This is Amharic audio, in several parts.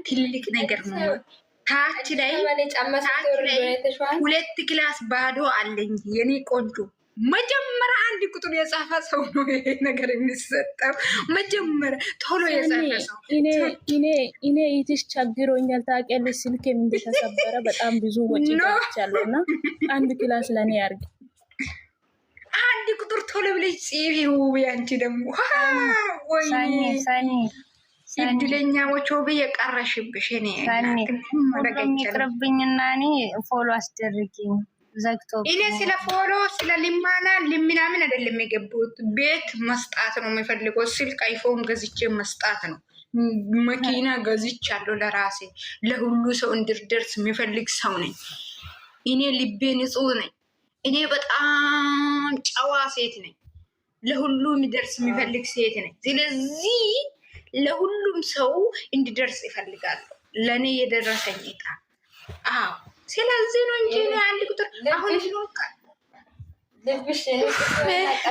ትልቅ ነገር ነው። ታች ላይ ሁለት ክላስ ባዶ አለኝ የኔ ቆንጆ። መጀመሪያ አንድ ቁጥር የጻፈ ሰው ነው ይሄ ነገር የሚሰጠው። መጀመሪያ ቶሎ የጻፈ ሰው እኔ ይትሽ ቸግሮኛል ታውቂያለሽ። ስልኬም እንደተሰበረ በጣም ብዙ ወጪ ገብቻለሁና አንድ ክላስ ለኔ ያርግ። አንድ ቁጥር ቶሎ ብለሽ ጽፊው። ያንቺ ደግሞ ወይ እድለኛዎች የቀረሽብሽ እኔ ይቅርብኝና እኔ ፎሎ አስደርጊኝ። ዘግቶ እኔ ስለ ፎሎ ስለ ልማና ምናምን አይደለም የገቡት። ቤት መስጣት ነው የሚፈልገው። ስልክ አይፎን ገዝቼ መስጣት ነው። መኪና ገዝቻለሁ ለራሴ። ለሁሉ ሰው እንድርደርስ የሚፈልግ ሰው ነኝ እኔ። ልቤ ንጹህ ነኝ እኔ። በጣም ጨዋ ሴት ነኝ። ለሁሉ የሚደርስ የሚፈልግ ሴት ነኝ። ስለዚህ ለሁሉም ሰው እንዲደርስ ይፈልጋሉ። ለኔ የደረሰኝ እጣ ስለዚህ ነው እንጂ አንድ ቁጥር አሁን ይኖርካል ልብሽ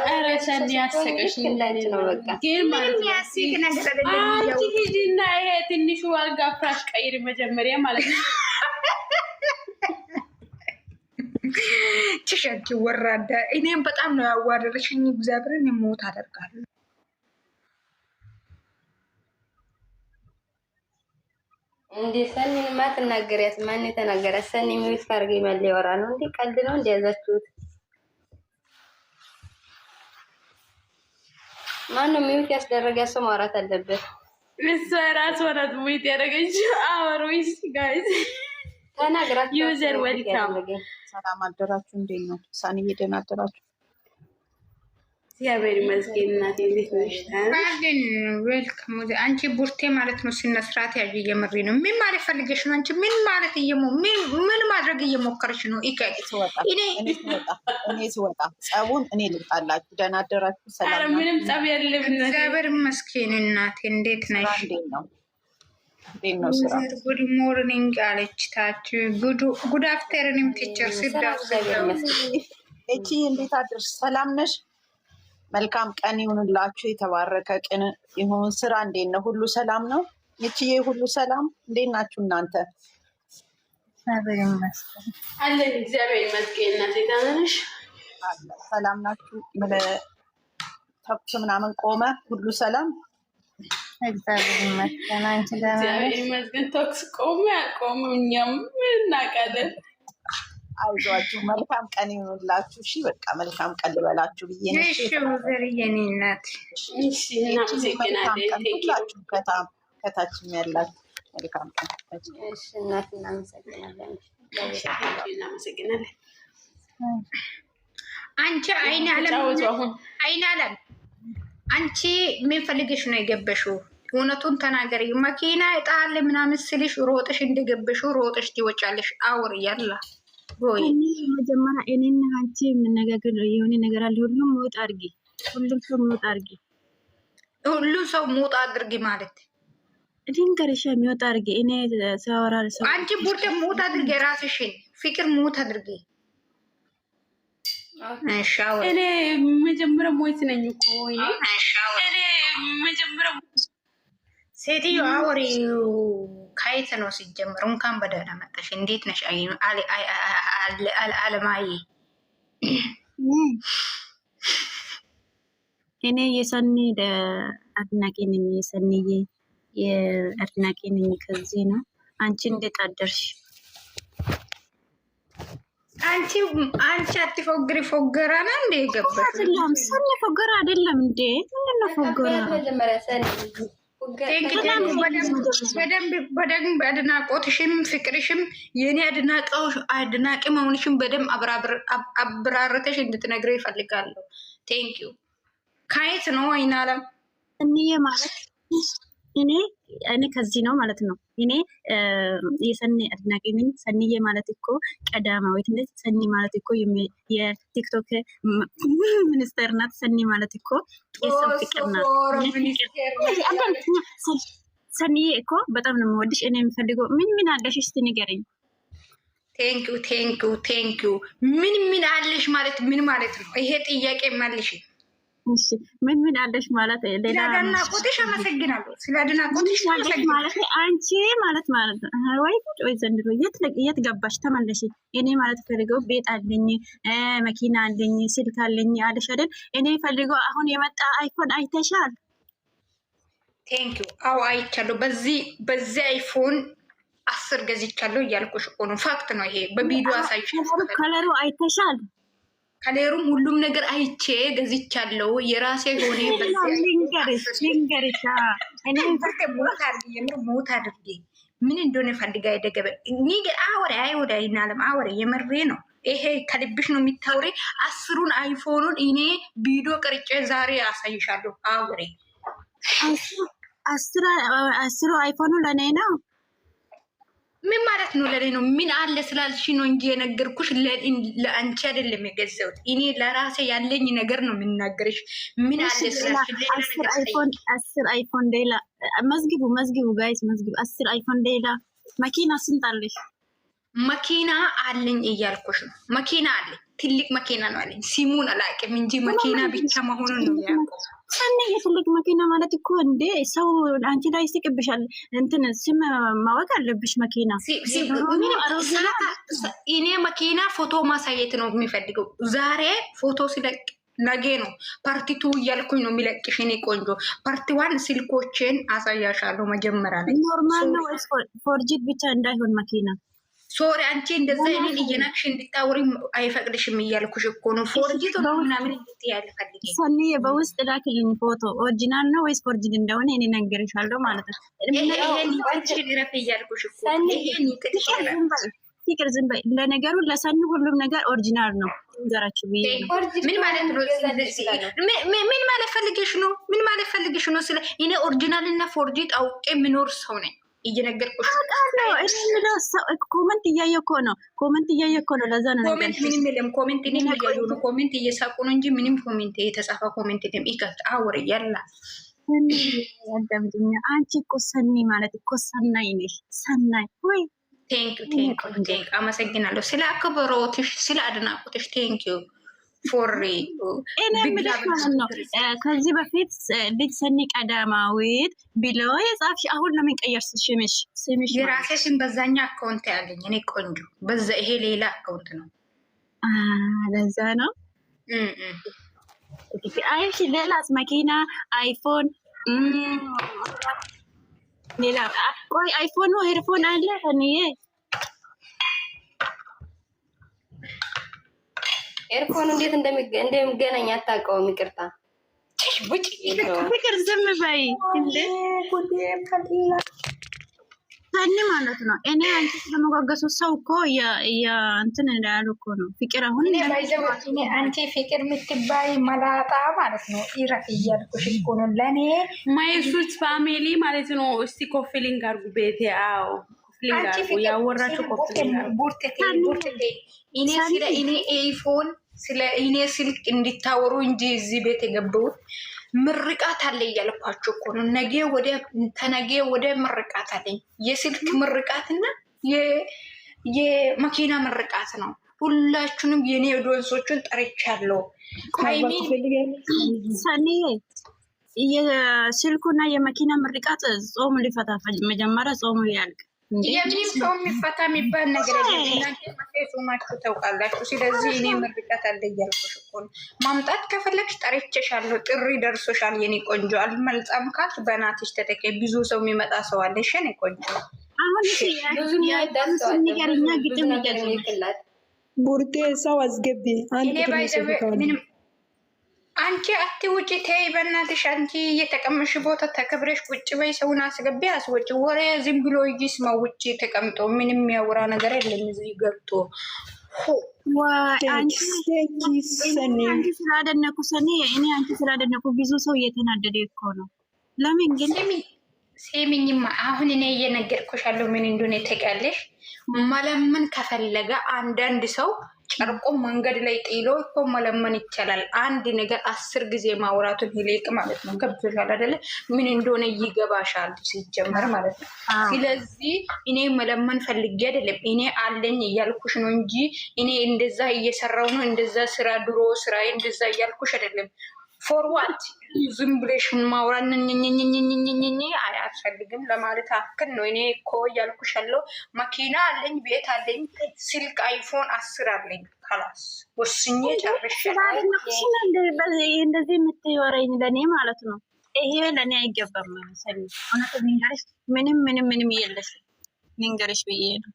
አረሰን ያሰቀሽ ለኔ ነው። በቃ ግን ማለት ነው ያሲክ ነገር አይደለም። አንቺ ሂጂና ይሄ ትንሹ አልጋ ፍራሽ ቀይር መጀመሪያ ማለት ነው። ችሸንቺ ወራዳ። እኔም በጣም ነው ያዋረደሽኝ። እግዚአብሔርን የሞት አደርጋለሁ። እንዴ ሰኒ ማትናገሪያት ማን የተናገራት? ሰኒ ሚውት ካርገ ይመል ያወራ ነው እንዴ? ቀልድ ነው እንዴ ያዛችሁት? ማን ነው ሚውት ያስደረጋት? ሰው ማውራት አለበት። እሷ ራስ ወራት ሚውት ያደረገችው። አወሩስ ጋይስ ተናግራችሁ ዩዘር ዌልካም። ሰላም አደራችሁ። እንዴት ነው? ሳኒ ደህና አደራችሁ? እግዚአብሔር ይመስገን። እናቴ እንዴት ነሽ? ታዲን ዌልካም። አንቺ ቡርቴ ማለት ነው። ስነ ስርዓት ያዥ። እየመሪ ነው። ምን ማለት ፈልገሽ ነው? አንቺ ምን ማለት ምን ማድረግ እየሞከረሽ ነው? እኔ ስወጣ ጸቡን እኔ ልጣላችሁ። ደህና አደራችሁ? ሰላም ነው? ምንም ጸብ የለም። እግዚአብሔር ይመስገን። እናቴ እንዴት ነሽ? እንዴት ነው ስራ? ጉድ ሞርኒንግ አለች ታች። ጉድ አፍተርኑን ቲቸር ሲዳው እቺ እንዴት አደርሽ? ሰላም ነሽ? መልካም ቀን ይሁንላችሁ። የተባረከ ቀን ይሁን። ስራ እንዴት ነው? ሁሉ ሰላም ነው? እቺዬ ሁሉ ሰላም? እንዴት ናችሁ እናንተ? እግዚአብሔር ይመስገን አለን። እግዚአብሔር ይመስገን። እናቴ ደህና ነሽ? ሰላም ናችሁ? ተኩስ ምናምን ቆመ? ሁሉ ሰላም? እግዚአብሔር ይመስገን። አንቺ ደህና ነሽ? እግዚአብሔር ይመስገን። ተኩስ ቆመ አቆመ እኛም እናውቃለን። አይዟችሁ። መልካም ቀን ይሁንላችሁ። እሺ በቃ መልካም ቀን ልበላችሁ ብዬ ነው። እሺ ወዘር የኔናት እሺ እናመሰግናለን። ሁላችሁ ከታችም ያላችሁ መልካም ቀን። እሺ እናት እናመሰግናለን። እናመሰግናለን። አንቺ አይን አለም አንቺ ምን ፈልገሽ ነው የገበሽው? እውነቱን ተናገሪ። መኪና እጣለ ምናምን ስልሽ ሮጥሽ እንደገበሽው ሮጥሽ ትወጫለሽ። አውር ያላ ወይ መጀመሪያ እኔና አንቺ የምነጋገር የሆነ ነገር አለ። ሁሉም ሞት አድርጊ። ሁሉም ሰው ሞት አድርጊ። ሁሉም ሰው ሞት አድርጊ ማለት ድንገርሻ የሚወጣ አድርጊ። እኔ ሳወራ ሰው አንቺ ቡርቴ ሞት አድርጊ። ራስሽን ፍቅር ሞት አድርጊ። እኔ መጀመሪያ ሞት ነኝ እኮ ወይ እኔ መጀመሪያ ሴትዮ አወሪ ካይት ነው ሲጀምር። እንኳን በደህና መጣሽ። እንዴት ነሽ? አለማዬ እኔ የሰኒ አድናቂ ነኝ። የሰኒዬ የአድናቂ ነኝ። ከዚህ ነው። አንቺ እንዴት አደርሽ? አንቺ አትፎግሪ። ፎገራ ነው እንዴ ገባሽ? ሰኒ ፎገራ አይደለም እንዴ? ምንድነው ፎገራ? መጀመሪያ ሰኒ በደንብ አድናቆትሽም ፍቅርሽም የኔ አድናቂ መሆንሽም በደንብ አብራርተሽ እንድትነግረው ይፈልጋለሁ። ቴንኪዩ። ካየት ነው አይናለም እኔ ማለት እኔ ከዚህ ነው ማለት ነው። እኔ የሰኒ አድናቂ ነኝ። ሰኒዬ ማለት እኮ ቀዳማዊት ነች። ሰኒ ማለት እኮ የቲክቶክ ሚኒስተር ናት። ሰኒ ማለት እኮ የሰው ፍቅር ናት። ሰኒዬ እኮ በጣም ነው የምወድሽ። እኔ የምፈልገው ምን አለሽ እስቲ ንገረኝ። ቴንኪዩ። ምን አለሽ ማለት ምን ማለት ነው? ይሄ ጥያቄ መልሽ። እሺ ምን አለሽ ማለት ሌላ ስለአድናቆትሽ አመሰግናለሁ። ስለአድናቆትሽ ማለት አንቺ ማለት ወይ ዘንድሮ የት ገባሽ? ተመለሽ። እኔ ማለት ፈልገው ቤት አለኝ፣ መኪና አለኝ፣ ስልክ አለኝ አለሽ አይደል? እኔ ፈልገው አሁን የመጣ አይፎን አይተሻል? ቴንኪዩ። አዎ አይቻለሁ። በዚህ አይፎን 10 ገዝቻለሁ እያልኩሽ እኮ ነው። ፋክት ነው ይሄ። በቪዲዮ አሳይሻለሁ። ከለሩ አይተሻል? ከሌሩም ሁሉም ነገር አይቼ ገዝቻለሁ። የራሴ ሆኔ ሞት አድርጌ ምን እንደሆነ ፈልጋ የደገበ አወሬ ይናለም አወሬ የምሬ ነው። ይሄ ከልብሽ ነው የሚታወሬ። 10ሩን አይፎኑን እኔ ቪዲዮ ቀርጬ ዛሬ አሳይሻለሁ። አወሬ 10 አይፎኑ ለእኔ ነው። ምን ማለት ነው? ለኔ ነው። ምን አለ ስላልሽ ነው እንጂ የነገርኩሽ ለአንቺ አይደለም የገዛሁት። እኔ ለራሴ ያለኝ ነገር ነው የምናገርሽ። ምን አለ ስላልሽ 10 አይፎን ሌላ መዝግቡ ጋይስ መዝግቡ። 10 አይፎን ሌላ መኪና ስንት አለሽ? መኪና አለኝ እያልኩሽ ነው። መኪና አለኝ፣ ትልቅ መኪና ነው አለኝ። ሲሙን አላውቅም እንጂ መኪና ብቻ መሆኑን ነው ያውቀው። ሰኔ የትልቅ መኪና ማለት እኮ እንዴ ሰው አንቺ ላይ ይስቅብሻል። እንትን ስም ማወቅ አለብሽ። መኪና እኔ መኪና ፎቶ ማሳየት ነው የሚፈልገው። ዛሬ ፎቶ ሲለቅ ነገ ነው ፓርቲቱ እያልኩኝ ነው የሚለቅሽ። እኔ ቆንጆ ፓርቲ1 ስልኮችን አሳያሻለሁ። መጀመሪያ ላይ ኖርማል ነው ወይስ ፎርጂት ብቻ እንዳይሆን መኪና? ሶሪ አንቺ እንደዛ እኔን እየናቅሽ እንድታወሪ አይፈቅድሽም እያልኩሽ እኮ ነው። ፎርጂት ነው ምናምን እንድትያል ፈልጌ ሰኒ በውስጥ ላክልኝ ፎቶ ኦሪጂናል ነው ወይስ ፎርጂት እንደሆነ እኔ ነገርሻለሁ ማለት ነው። ይሄን ይጥሽ ይረፍ እያልኩሽ እኮ ይሄን ይጥሽ ይረፍ። ፍቅር ዝም በይ። ለነገሩ ለሰኒ ሁሉም ነገር ኦሪጂናል ነው። እንገራችሁ ብዬ ምን ማለት ነው? ምን ማለት ፈልገሽ ነው? ምን ማለት ፈልገሽ ነው? ስለ እኔ ኦሪጂናል እና ፎርጂት አውቄ የምኖር ሰው ነኝ። እየነገርኩሽ ኮመንት እያየሁ እኮ ነው። ኮመንት እያየሁ እኮ ነው። ለዛ ነው ኮመንት ምንም የለም። ኮመንት እኔ እያየሁ ነው። ኮመንት እየሳቁ ነው እንጂ ምንም ኮሜንት የተጻፈ ኮሜንት የለም። ይከፍት አውሪ ያላ ያዳምጥኛ። አንቺ እኮ ሰኒ ማለት እኮ ሰናይ ነሽ። ሰናይ ወይ ቴንክ አመሰግናለሁ ስለ አክብሮትሽ፣ ስለ አድናቆትሽ ቴንክ ዩ ፎሪ። እኔ የምልሽ ማለት ነው ከዚህ በፊት ልጅ ሰኒ ቀዳማዊት ብሎ የጻፍሽ አሁን ለምን ቀየርሽ ስምሽ? የራሴ ስም በዛኛ አካውንት ያለኝ እኔ ቆንጆ፣ በዛ ይሄ ሌላ አካውንት ነው። ለዛ ነው። አይሽ ሌላስ መኪና፣ አይፎን፣ ሌላ ቆይ አይፎን ነው ኤርፎን አለ እኔ ኤርፎን እንዴት እንደሚገናኝ አታውቀውም። ይቅርታ ፍቅር ዝም በይ እንዴ ሰኒ ማለት ነው። እኔ አንቺ ስለመጓገሱ ሰው እኮ እንትን እንዳሉ እኮ ነው። ፍቅር አሁን አንቺ ፍቅር የምትባይ መላጣ ማለት ነው። ኢረፍ እያልኩሽ እኮ ነው። ለእኔ ማይሱት ፋሚሊ ማለት ነው። እስቲ ኮፍሊንግ አርጉ ቤቴ። አዎ ኮፍሊንግ አርጉ። ያወራችሁ ኮፍሊንግ ቡርቴ እኔ ኤይፎን ስለ እኔ ስልክ እንዲታወሩ እንጂ እዚህ ቤት የገባሁት ምርቃት አለ እያልኳቸው እኮ ነው። ተነገ ወደ ምርቃት አለኝ። የስልክ ምርቃትና የመኪና ምርቃት ነው። ሁላችሁንም የኔ ዶንሶቹን ጠርቻለሁ። ሰኒ የስልኩና የመኪና ምርቃት ጾሙ ሊፈታፈል መጀመሪያ ጾሙ ያልቅ። የምንም ሰው የሚፈታ የሚባል ነገር የለም። እናንተ ጾማችሁ ታውቃላችሁ። ስለዚህ እኔ ምርቃት አለ እያልኩሽ እኮ ነው። ማምጣት ከፈለግሽ ጠርቼሻለሁ። ጥሪ ደርሶሻል የኔ ቆንጆ። አልመልጣም ካልሽ በናትሽ ተጠቂ። ብዙ ሰው የሚመጣ ሰው አለ። እሺ የኔ ቆንጆ። አሁን ንገርኛ ግጥም ይገጥምላት ቡርቴ ሰው አስገቢ። አንቺ አትውጪ፣ ተይ በእናትሽ። አንቺ እየተቀመሽ ቦታ ተከብረሽ ቁጭ በይ። ሰውን አስገቢ፣ አስወጪ። ወሬ ዝም ብሎ ይስማ። ውጭ ተቀምጦ ምንም የሚያወራ ነገር የለም። እዚህ ገብቶ አንቺ ስላደነኩ ሰኒ፣ እኔ አንቺ ስላደነኩ ብዙ ሰው እየተናደደ እኮ ነው። ለምን ግን ሴሚኝማ አሁን እኔ እየነገርኩሻለሁ ምን እንደሆነ ታውቂያለሽ። መለመን ከፈለገ አንዳንድ ሰው ጨርቆ መንገድ ላይ ጥሎ እኮ መለመን ይቻላል። አንድ ነገር 10 ጊዜ ማውራቱን ይልቅ ማለት ነው። ገብቶሻል አይደለ? ምን እንደሆነ ይገባሻል ሲጀመር ማለት ነው። ስለዚህ እኔ መለመን ፈልጌ አይደለም፣ እኔ አለኝ እያልኩሽ ነው እንጂ እኔ እንደዛ እየሰራው ነው እንደዛ ስራ ድሮ ስራዬ እንደዛ እያልኩሽ አይደለም። ፎርዋርድ ዝም ብለሽን ማውራን አያስፈልግም ለማለት አክል ነው። እኔ እኮ እያልኩሽ ያለው መኪና አለኝ፣ ቤት አለኝ፣ ስልክ አይፎን 10 አለኝ። ካላስ ወስኜ ጨርሼ እንደዚህ የምትወረኝ ለእኔ ማለት ነው። ይሄ ለእኔ አይገባም። ሰኒ እውነት ንገርሽ፣ ምንም የለሽ ንገርሽ ብዬ ነው።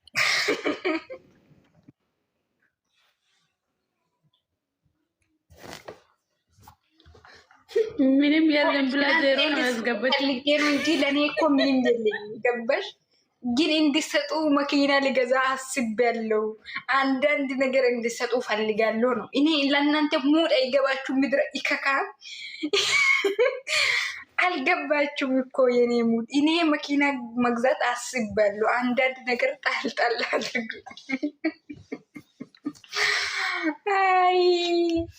ምንም የለም ብላ ዜሮ ነው ያስገባች እንጂ ለእኔ እኮ ምንም የለኝ። ገባሽ? ግን እንዲሰጡ መኪና ልገዛ አስቤያለሁ። አንዳንድ ነገር እንዲሰጡ ፈልጋለሁ ነው። እኔ ለእናንተ ሙድ አይገባችሁ። ምድረ ይከካም አልገባችሁም እኮ የኔ ሙድ። እኔ መኪና መግዛት አስቤያለሁ። አንዳንድ ነገር ጣልጣል አድርጉ።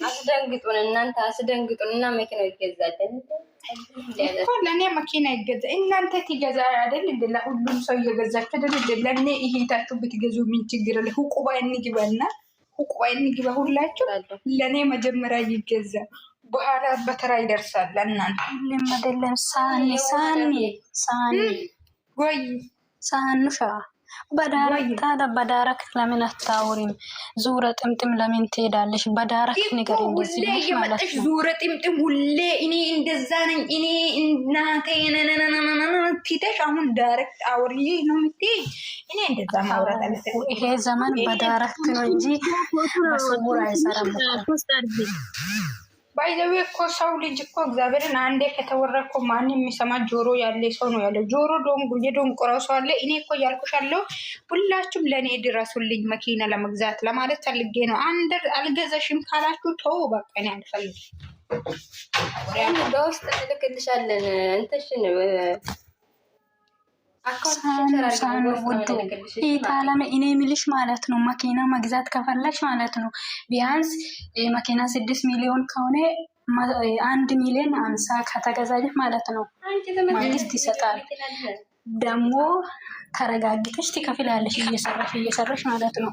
አስደንግጡን፣ እናንተ አስደንግጡን እና መኪናው ይገዛል እኮ ለእኔ መኪና ይገዛ። እናንተ ትገዛ አይደል እንደ ለሁሉም ሰው እየገዛችሁ አይደል እንደ ለእኔ ይሄታችሁ ብትገዙ ምን ችግር አለ? ሁቁባ እንግባና ሁቁባ እንግባ ሁላችሁ። ለእኔ መጀመሪያ ይገዛ፣ በኋላ በተራ ይደርሳል ለእናንተ። ለማደለም ሳኒ ወይ ሳኑሻ በዳረክ ለምን አታውሪም? ዙረ ጥምጥም ለምን ትሄዳለሽ? በዳረክ ነገር እንደዚህ ብለሽ ማለት ነው። ዙረ ጥምጥም ሁሌ እኔ እንደዛ ነኝ እኔ እናቴ ፊተሽ አሁን ዳይሬክት አውሪ ነው የምትይ። እኔ እንደዛ ማውራት አልፈልግም። ይሄ ዘመን በዳረክ ነው እንጂ በስውር አይሰራም። ባይዘዌ እኮ ሰው ልጅ እኮ እግዚአብሔርን አንዴ ከተወራ እኮ ማንም የሚሰማ ጆሮ ያለ ሰው ነው ያለው። ጆሮ የዶንቆሮ ሰው አለ። እኔ እኮ እያልኩሻለሁ፣ ሁላችሁም ለእኔ ድረሱልኝ መኪና ለመግዛት ለማለት ፈልጌ ነው። አልገዛሽም ካላችሁ ተው በቃ፣ እኔ አልፈልግም። በውስጥ እንልክልሻለን እንትሽን ሳኑ ውዱ ኢታላም እኔ የሚልሽ ማለት ነው። መኪና መግዛት ከፈለች ማለት ነው ቢያንስ መኪና 6 ሚሊዮን ከሆነ 1 ሚሊዮን 50 ከተገዛች ማለት ነው መንግስት ይሰጣል። ደግሞ ተረጋግተሽ ትከፍላለሽ እየሰራሽ ማለት ነው።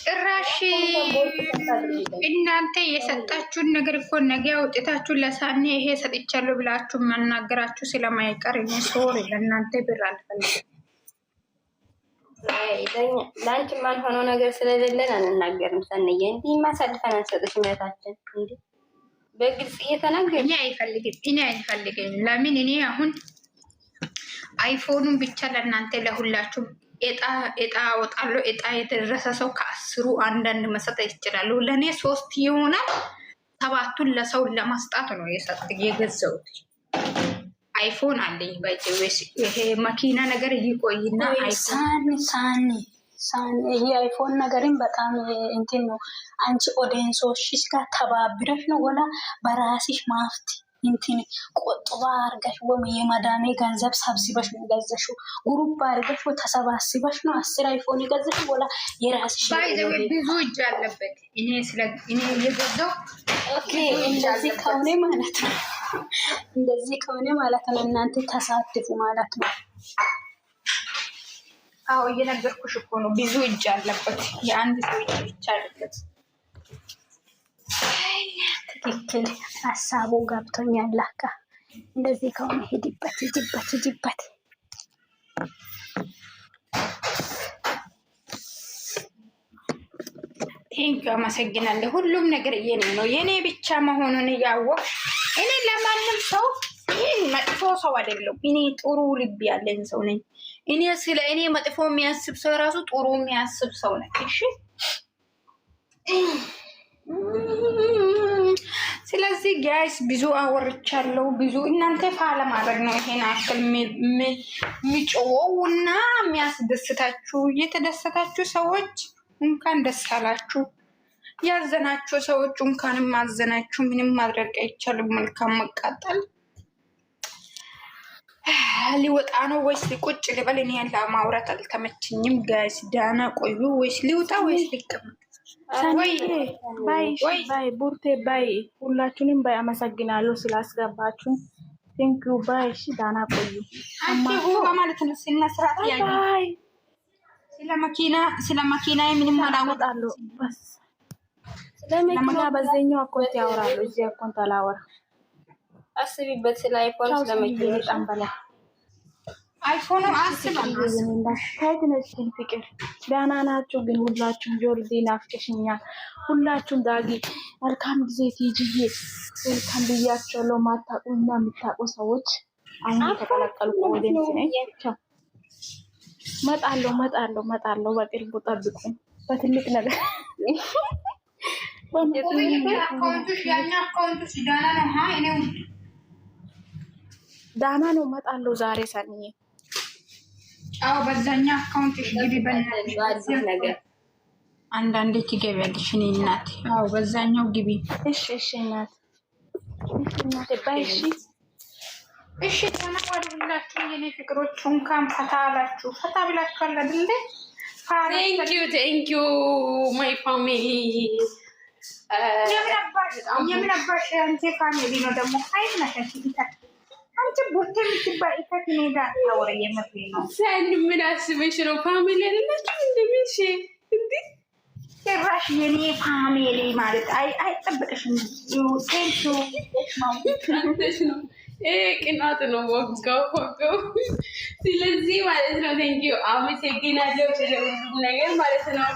ጭራሽ እናንተ የሰጣችሁን ነገር እኮ ነገ አውጥታችሁ ለሳኔ ይሄ ሰጥቻለሁ ብላችሁ መናገራችሁ ስለማይቀር እኔ ሶሪ ለእናንተ ብር አልፈልግም። ለአንቺ ማልሆነው ነገር ስለሌለን አንናገርም። ሰንዬ እንዲህ ማሳልፈን አንሰጥሽ እምነታችን እንዲ በግልጽ እየተናገር እኔ አይፈልግም። ለምን እኔ አሁን አይፎኑን ብቻ ለእናንተ ለሁላችሁም እጣ አወጣለሁ። እጣ የደረሰ ሰው ከ10 አንዳንድ መሰጠት ይችላሉ። ለእኔ 3 ይሆናል። 7ቱን ለሰው ለማስጣት ነው የገዛሁት። አይፎን አለኝ። ይሄ መኪና ነገር ይቆይና ሳኒ ይሄ አይፎን ነገርን በጣም እንትን ነው። አንቺ ኦዲየንሶችሽ ጋር ተባብረሽ ነው ወላ በራስሽ ማፍት እንትን ቆጥባ አርገሽ ወም የማዳሜ ገንዘብ ሰብስበሽ ነው ገዘሽው? ግሩፕ አርገሽ ተሰባስበሽ ነው 10 አይፎን ገዘሽው ወላ የራስሽ? ብዙ እጅ አለበት። እኔ የገዛው እንደዚህ ከሆነ ማለት ነው እናንተ ተሳትፉ ማለት ነው። አዎ እየነገርኩሽ እኮ ነው። ብዙ እጅ አለበት። የአንድ ሰው እጅ ብቻ አለበት። ትክክል ሀሳቡ ገብቶኛል። ላካ እንደዚህ ከሆነ ሂጂበት። ቴንኪ አመሰግናለሁ። ሁሉም ነገር የኔ ነው። የኔ ብቻ መሆኑን እያወቅሽ እኔ ለማንም ሰው መጥፎ ሰው አይደለም። እኔ ጥሩ ልብ ያለኝ ሰው ነኝ። እኔ ስለ እኔ መጥፎ የሚያስብ ሰው ራሱ ጥሩ የሚያስብ ሰው ነኝ። እሺ ስለዚህ ጋይስ ብዙ አወርቻለሁ። ብዙ እናንተ ፋለ ማድረግ ነው ይሄን አክል የሚጮው እና የሚያስደስታችሁ የተደሰታችሁ ሰዎች እንኳን ደስ አላችሁ። ያዘናችሁ ሰዎች እንኳንም ማዘናችሁ። ምንም ማድረግ አይቻልም። መልካም መቃጠል ሊወጣ ነው ወይስ ቁጭ ልበል? እኔ ያለ ማውራት አልተመችኝም ጋይስ። ዳና ቆዩ ወይስ ሊወጣ ወይስ ሊቀመጥ? ባይ ቡርቴ ባይ ሁላችሁንም ባይ አመሰግናለሁ ስላስገባችሁ። ቴንክ ዩ ባይ። እሺ ዳና ቆዩ። አንቺ ሁሉ ማለት ነው ሲነስራት ያይ ስለ መኪና ምንም አላወጣለሁ። ለምን በዛኛው አካውንት ያወራሉ? እዚህ አካውንት አላወራ። አስቢበት ስለ አይፎን ስለመኪና በጣም በላይ አይፎኑ አስባለሁ። ታይት ነች ግን ፍቅር ደህና ናችሁ? ግን ሁላችሁም ጆርዲ ናፍቀሽኛል። ሁላችሁም ዳጊ መልካም ጊዜ ትይጂዬ መልካም ብያቸዋለሁ። ማታውቁና የምታውቁ ሰዎች አሁን ተቀላቀሉ። ወደንስ ነኝ መጣለሁ በቅርቡ ጠብቁኝ። በትልቅ ነገር ዳና ነው መጣለሁ ዛሬ ሰንዬ። አዎ በዛኛ አካውንት ግቢ በእናትሽ ነገር አንዳንዴ ትገቢያለሽ። እኔ እናቴ አዎ በዛኛው ግቢ። እሺ እናት ባይ እሺ ተናዋዱላችሁ የኔ ፍቅሮች። እንኳን ፈታ አላችሁ። ፈታ ብላችኋል አይደል? ቴንኪዩ ማይ ፋሚሊ። የምን አባሽ አንቺ ፋሚሊ ነው ደግሞ አይነሽ ይታ አንቺ ቡርቴ የምትባይ ኢታት ነው ጋር ታወረ የምትይ ነው። ሰን ምን አስበሽ ነው? ፋሚሊ አይደላችሁ እንደምሽ እንዴ? ጭራሽ የኔ ፋሚሊ ማለት አይጠብቅሽም። ቴንኪዩ ማለት ነው። ቅናት ነው ወጋው። ስለዚህ ማለት ነው ቴንኪዩ አመሰግናለሁ ስለ ሁሉም ነገር ማለት ነው።